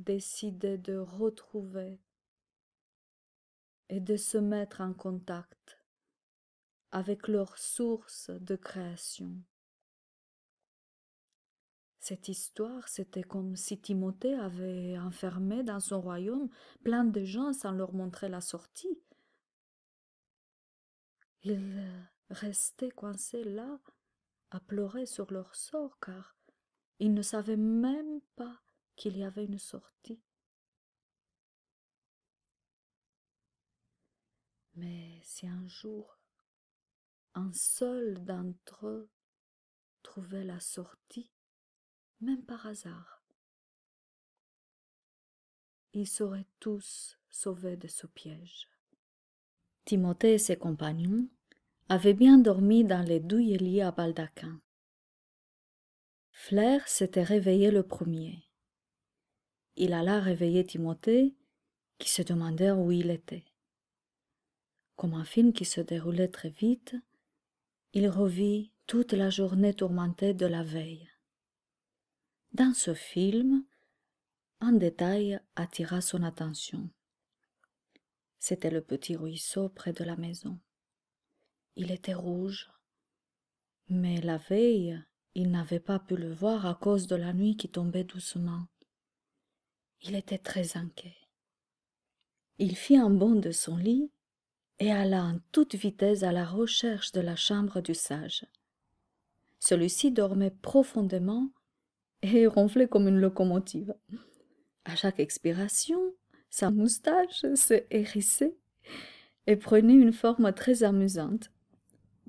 décidé de retrouver et de se mettre en contact avec leur source de création. Cette histoire, c'était comme si Timothée avait enfermé dans son royaume plein de gens sans leur montrer la sortie. Ils restaient coincés là, à pleurer sur leur sort, car ils ne savaient même pas qu'il y avait une sortie. Mais si un jour, un seul d'entre eux trouvait la sortie, même par hasard, ils seraient tous sauvés de ce piège. Timothée et ses compagnons avaient bien dormi dans les douilles lits à baldaquin. Flair s'était réveillé le premier. Il alla réveiller Timothée, qui se demandait où il était. Comme un film qui se déroulait très vite, il revit toute la journée tourmentée de la veille. Dans ce film, un détail attira son attention. C'était le petit ruisseau près de la maison. Il était rouge, mais la veille, il n'avait pas pu le voir à cause de la nuit qui tombait doucement. Il était très inquiet. Il fit un bond de son lit et alla en toute vitesse à la recherche de la chambre du sage. Celui-ci dormait profondément et ronflait comme une locomotive. À chaque expiration, sa moustache se hérissait et prenait une forme très amusante.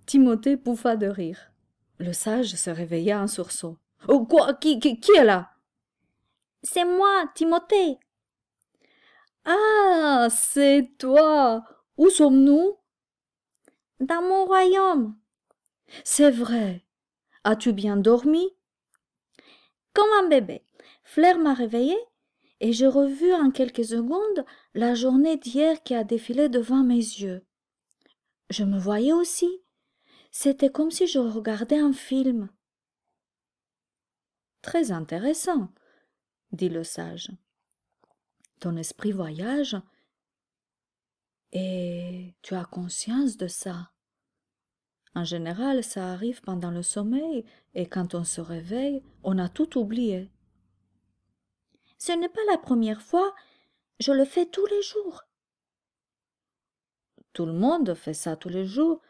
Timothée pouffa de rire. Le sage se réveilla en sursaut. « Oh, quoi? Qui est là ?»« C'est moi, Timothée. »« Ah, c'est toi. Où sommes-nous ?»« Dans mon royaume. »« C'est vrai. As-tu bien dormi ?»« Comme un bébé. Flair m'a réveillée et j'ai revu en quelques secondes la journée d'hier qui a défilé devant mes yeux. Je me voyais aussi. C'était comme si je regardais un film. »« Très intéressant, » dit le sage. « Ton esprit voyage et tu as conscience de ça. En général, ça arrive pendant le sommeil et quand on se réveille, on a tout oublié. » « Ce n'est pas la première fois, je le fais tous les jours. » Tout le monde fait ça tous les jours,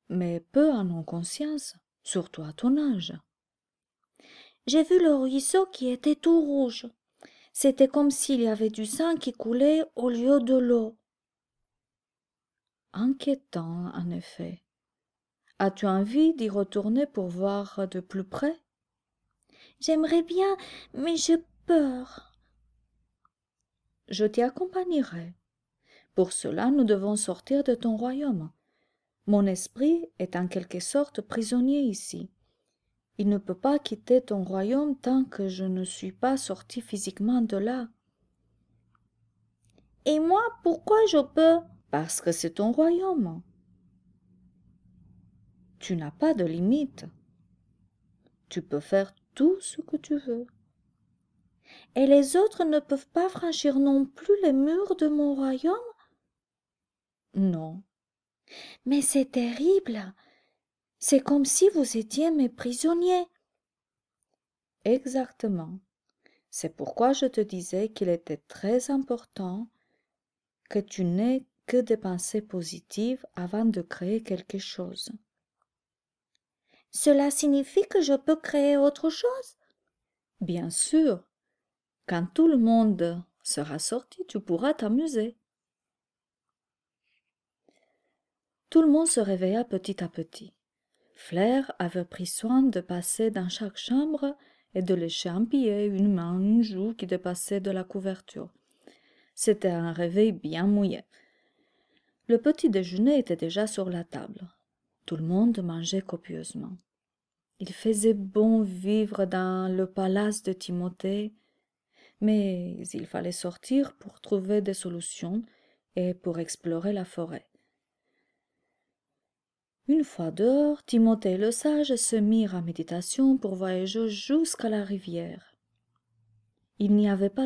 mais peu en ont conscience, surtout à ton âge. J'ai vu le ruisseau qui était tout rouge. C'était comme s'il y avait du sang qui coulait au lieu de l'eau. Inquiétant, en effet. As-tu envie d'y retourner pour voir de plus près? J'aimerais bien, mais j'ai peur. Je t'y accompagnerai. Pour cela, nous devons sortir de ton royaume. Mon esprit est en quelque sorte prisonnier ici. Il ne peut pas quitter ton royaume tant que je ne suis pas sorti physiquement de là. Et moi, pourquoi je peux? Parce que c'est ton royaume. Tu n'as pas de limite. Tu peux faire tout ce que tu veux. Et les autres ne peuvent pas franchir non plus les murs de mon royaume? Non. Mais c'est terrible. C'est comme si vous étiez mes prisonniers. Exactement. C'est pourquoi je te disais qu'il était très important que tu n'aies que des pensées positives avant de créer quelque chose. Cela signifie que je peux créer autre chose? Bien sûr, quand tout le monde sera sorti, tu pourras t'amuser. Tout le monde se réveilla petit à petit. Flair avait pris soin de passer dans chaque chambre et de lécher un pied, une main, une joue qui dépassait de la couverture. C'était un réveil bien mouillé. Le petit déjeuner était déjà sur la table. Tout le monde mangeait copieusement. Il faisait bon vivre dans le palace de Timothée, mais il fallait sortir pour trouver des solutions et pour explorer la forêt. Une fois dehors, Timothée et le sage se mirent en méditation pour voyager jusqu'à la rivière. Il n'y avait pas